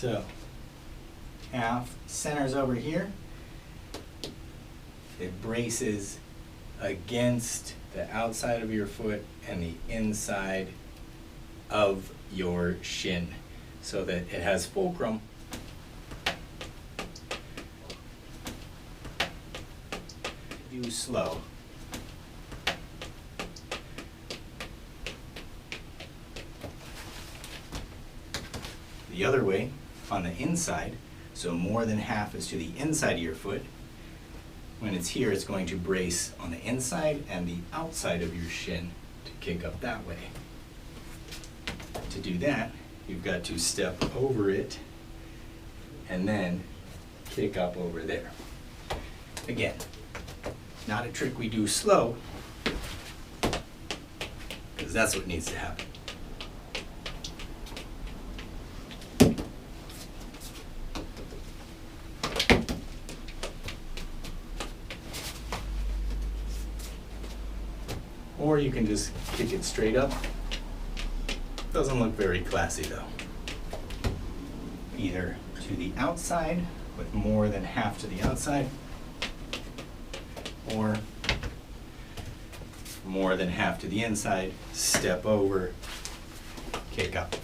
So half centers over here. It braces against the outside of your foot and the inside of your shin so that it has fulcrum. Do slow. The other way, on the inside, so more than half is to the inside of your foot. When it's here, it's going to brace on the inside and the outside of your shin to kick up that way. To do that, you've got to step over it and then kick up over there. Again, not a trick we do slow, because that's what needs to happen. Or you can just kick it straight up. Doesn't look very classy though. Either to the outside with more than half to the outside, or more than half to the inside, step over, kick up.